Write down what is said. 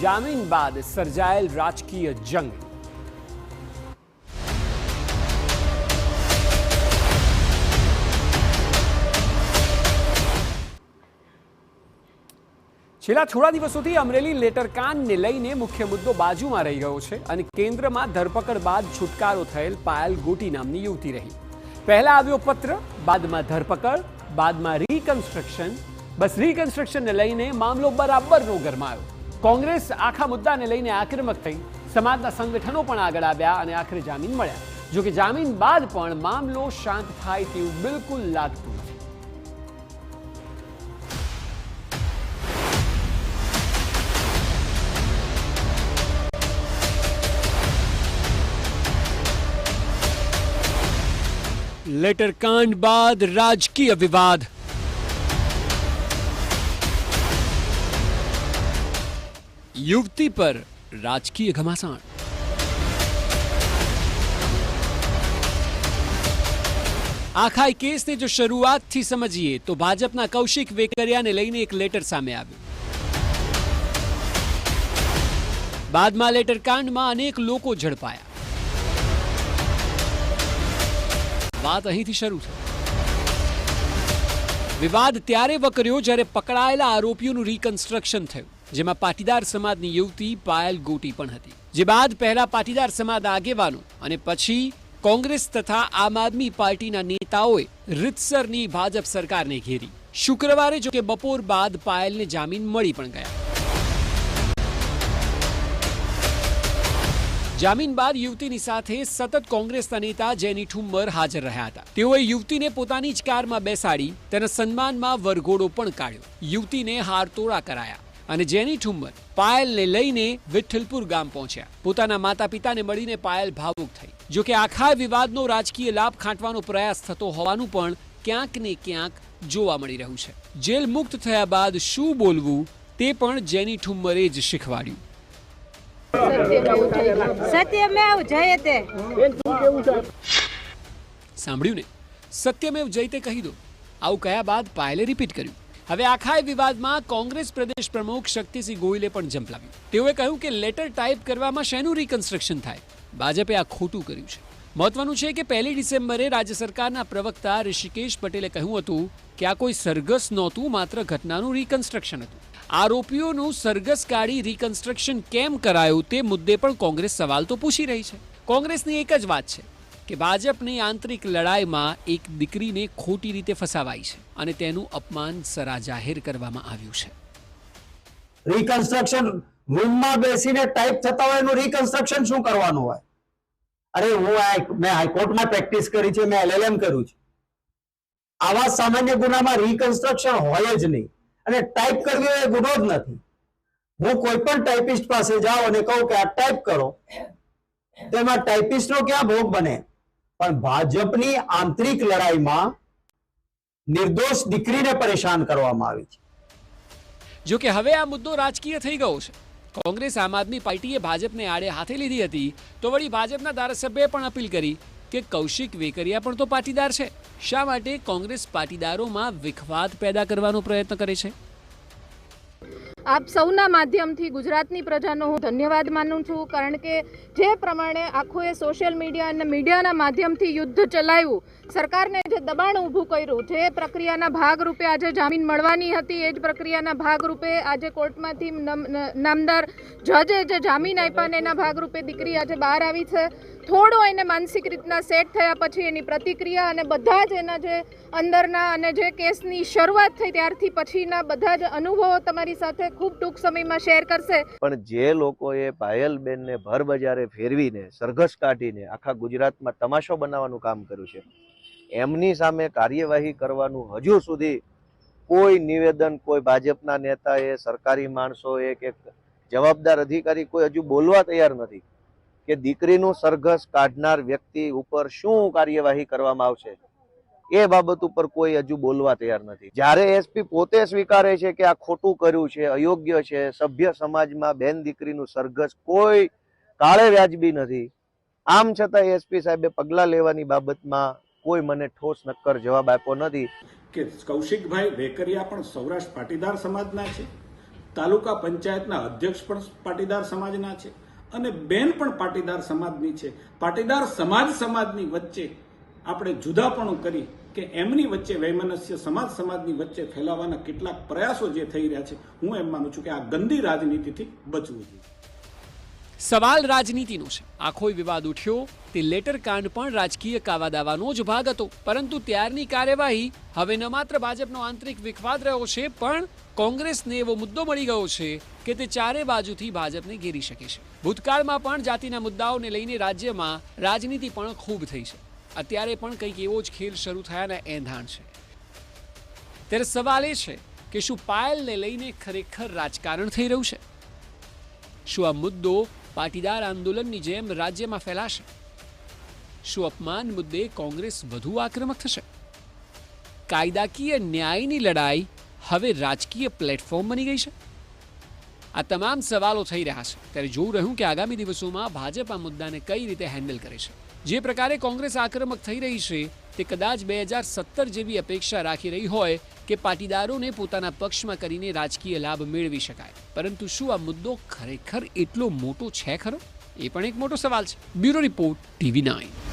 જામીન બાદ સર્જાયેલ રાજકીય જંગ। છેલ્લા થોડા દિવસોથી અમરેલી લેટરકાંડને લઈને મુખ્ય મુદ્દો બાજુમાં રહી ગયો છે અને કેન્દ્રમાં ધરપકડ બાદ છુટકારો થયેલ પાયલ ગોટી નામની યુવતી રહી। પહેલા આવ્યો પત્ર, બાદમાં ધરપકડ, બાદમાં રીકન્સ્ટ્રક્શન। બસ રીકન્સ્ટ્રક્શનને લઈને મામલો બરાબરનો ગરમાયો। કોંગ્રેસ આખા મુદ્દાને લઈને આક્રમક થઈ, સમાજના સંગઠનો પણ આગળ આવ્યા અને આખરે જામીન મળ્યા। જો કે જામીન બાદ પણ મામલો શાંત થાય તેવું બિલકુલ લાગતું નથી। લેટરકાંડ બાદ રાજકીય વિવાદ। યુવતી પર રાજકીય ઘમાસાણ। આખા કેસને જો શરૂઆતથી સમજીએ તો ભાજપના કૌશિક વેકરિયાને લઈને એક લેટર સામે આવ્યું। બાદમાં લેટરકાંડમાં અનેક લોકો ઝડપાયા। વાત અહીંથી શરૂ થઈ। વિવાદ ત્યારે વકર્યો જ્યારે પકડાયેલા આરોપીઓનું રીકન્સ્ટ્રક્શન થયું, જેમાં પાટીદાર સમાજની યુવતી પાયલ ગોટી પણ હતી। જે બાદ પહેલા પાટીદાર સમાજ આગેવાનો અને પછી કોંગ્રેસ તથા આમ આદમી પાર્ટીના નેતાઓએ રીતસરની ભાજપ સરકારને ઘેરી। શુક્રવારે જો કે બપોર બાદ પાયલને જામીન મળી પણ ગયા। જામીન બાદ યુવતીની સાથે સતત કોંગ્રેસના નેતા જેની ઠુમ્મર હાજર રહ્યા હતા। તેઓએ યુવતીને પોતાની જ કારમાં બેસાડી તેના સન્માનમાં વરઘોડો પણ કાઢ્યો। યુવતીને હારતોડા કરાયા અને જેની ઠુમ્મર પાયલને લઈને વિઠ્ઠલપુર ગામ પહોંચ્યા। પોતાના માતા પિતાને મળીને પાયલ ભાવુક થઈ। જો કે આખા વિવાદનો રાજકીય લાભ ખાંટવાનો પ્રયાસ થતો હોવાનું પણ ક્યાંક ને ક્યાંક જોવા મળી રહ્યું છે। જેલ મુક્ત થયા બાદ શું બોલવું તે પણ જેની ઠુમ્મરે જ શીખવાડ્યું। સત્યમેવ જયતે। સાંભળ્યું ને? સત્યમેવ જયતે કહી દો। આવું કયા બાદ પાયલે રિપીટ કર્યું। હવે આખા વિવાદમાં કોંગ્રેસ પ્રદેશ પ્રમુખ શક્તિસિંહ ગોહિલે પણ ઝંપલાવ્યું। તેઓએ કહ્યું કે લેટર ટાઈપ કરવામાં શેનું રીકન્સ્ટ્રક્શન થાય? ભાજપે આ ખોટું કર્યું છે। મહત્વનું છે કે 1 ડિસેમ્બરે રાજ્ય સરકારના પ્રવક્તા ઋષિકેશ પટેલે કહ્યું હતું કે આ કોઈ સરઘસ નહોતું, માત્ર ઘટનાનું રીકન્સ્ટ્રક્શન હતું। આરોપીઓનું સરઘસ કાઢી રીકન્સ્ટ્રક્શન કેમ કરાયું તે મુદ્દે પણ કોંગ્રેસ સવાલ તો પૂછી રહી છે। કોંગ્રેસની એક જ વાત છે કે ભાજપની આંતરિક લડાઈમાં એક દીકરીને ખોટી રીતે ફસાવાઈ છે અને તેનું અપમાન સરા જાહેર કરવામાં આવ્યું છે। રીકન્સ્ટ્રક્શન રૂમમાં બેસીને ટાઈપ થતા હોય એનું રીકન્સ્ટ્રક્શન શું કરવાનું હોય? અરે મેં હાઈકોર્ટમાં પ્રેક્ટિસ કરી છે, મેં LLM કર્યું છે। આવા સામાન્ય ગુનામાં રીકન્સ્ટ્રક્શન હોય જ નહીં અને ટાઈપ કરવી એ ગુનો જ નથી। હું કોઈ પણ ટાઈપિસ્ટ પાસે જાઉં અને કહું કે આ ટાઈપ કરો, તેમાં ટાઈપિસ્ટનો ક્યાં ભોગ બને? પણ ભાજપની આંતરિક લડાઈમાં નિર્દોષ દીકરીને પરેશાન કરવામાં આવી છે। જો કે હવે આ મુદ્દો રાજકીય થઈ ગયો છે। કોંગ્રેસ આમ આદમી પાર્ટીએ ભાજપને આડે હાથે લીધી હતી તો વળી ભાજપના ધારાસભ્યએ પણ અપીલ કરી કે કૌશિક વેકરિયા પણ તો પાટીદાર છે। શા માટે કોંગ્રેસ પાટીદારોમાં વિખવાદ પેદા કરવાનો પ્રયત્ન કરે છે? આપ સૌના માધ્યમથી ગુજરાતની પ્રજાનો હું ધન્યવાદ માનું છું, કારણ કે જે પ્રમાણે આખું એ સોશિયલ મીડિયા અને મીડિયાના માધ્યમથી યુદ્ધ ચલાવ્યું, સરકારને જે દબાણ ઊભું કર્યું, જે પ્રક્રિયાના ભાગરૂપે આજે જામીન મળવાની હતી એ જ પ્રક્રિયાના ભાગરૂપે આજે કોર્ટમાંથી નામદાર જજે જે જામીન આપ્યા ને એના ભાગરૂપે દીકરી આજે બહાર આવી છે। થોડો એને માનસિક રીતના સેટ થયા પછી એની પ્રતિક્રિયા અને બધા જ એના જે અંદરના અને જે કેસની શરૂઆત થઈ ત્યારથી પછીના બધા જ અનુભવો તમારી સાથે ખૂબ ટૂંક સમયમાં શેર કરશે। પણ જે લોકોએ પાયલબેનને ભર બજારે ફેરવીને સરઘસ કાઢીને આખા ગુજરાતમાં તમાશો બનાવવાનું કામ કર્યું છે, એમની સામે કાર્યવાહી કરવાનું હજુ સુધી કોઈ નિવેદન કોઈ ભાજપના નેતાએ, સરકારી માણસોએ કે જવાબદાર અધિકારી કોઈ હજુ બોલવા તૈયાર નથી કે દીકરીનું સરઘસ કાઢનાર વ્યક્તિ ઉપર શું કાર્યવાહી કરવામાં આવશે। એ બાબત ઉપર કોઈ હજુ બોલવા તૈયાર નથી। જ્યારે એસપી પોતે સ્વીકારે છે કે આ ખોટું કર્યું છે, અયોગ્ય છે, સભ્ય સમાજમાં બેન દીકરીનું સરઘસ કોઈ કાળે વ્યાજબી નથી, આમ છતાં એસપી સાહેબે પગલાં લેવાની બાબતમાં કોઈ મને ઠોસ નક્કર જવાબ આપ્યો નથી। કે કૌશિકભાઈ વેકરિયા પણ સૌરાષ્ટ્ર પાટીદાર સમાજના છે, તાલુકા પંચાયતના અધ્યક્ષ પણ પાટીદાર સમાજના છે અને બેન પણ પાટીદાર સમાજની છે. પાટીદાર સમાજની વચ્ચે આપણે જુદાપણું કરી કે એમની વચ્ચે વૈમનસ્ય સમાજની વચ્ચે ફેલાવવાના કેટલાક પ્રયાસો જે થઈ રહ્યા છે, હું એમ માનું છું કે આ ગંદી રાજનીતિથી બચવું જોઈએ. સવાલ રાજનીતિનો છે. આખોય વિવાદ ઉઠ્યો તે લેટર કાંડ પણ રાજકીય કાવાદાવાનો જ ભાગ હતો, પરંતુ ત્યારની કાર્યવાહી હવે ન માત્ર ભાજપનો આંતરિક વિખવાદ રહ્યો છે, પણ કોંગ્રેસને એવો મુદ્દો મળી ગયો છે કે તે ચારે બાજુથી ભાજપને ઘેરી શકે છે. ભૂતકાળમાં પણ જાતિના મુદ્દાઓને લઈને રાજ્યમાં રાજનીતિ પણ ખૂબ થઈ છે. અત્યારે પણ કંઈક એવો જ ખેલ શરૂ થયાના એંધાણ છે. ત્યારે સવાલ એ છે કે શું પાયલને લઈને ખરેખર રાજકારણ થઈ રહ્યું છે? શું આ મુદ્દો પાટીદાર આંદોલનની જેમ રાજ્યમાં ફેલાશે? શું અપમાન મુદ્દે કોંગ્રેસ વધુ આક્રમક થશે? કાયદાકીય ન્યાયની લડાઈ હવે રાજકીય પ્લેટફોર્મ બની ગઈ છે? આ તમામ સવાલો થઈ રહ્યા છે. ત્યારે જોવું રહ્યું કે આગામી દિવસોમાં ભાજપ આ મુદ્દાને કઈ રીતે હેન્ડલ કરે છે. જે પ્રકારે કોંગ્રેસ આક્રમક થઈ રહી છે તે કદાચ 2017 જેવી અપેક્ષા રાખી રહી હોય કે પાટીદારોને પોતાના પક્ષમાં કરીને રાજકીય લાભ મેળવી શકાય. પરંતુ શું આ મુદ્દો ખરેખર એટલો મોટો છે ખરો? એ પણ એક મોટો સવાલ છે. Bureau report, TV9.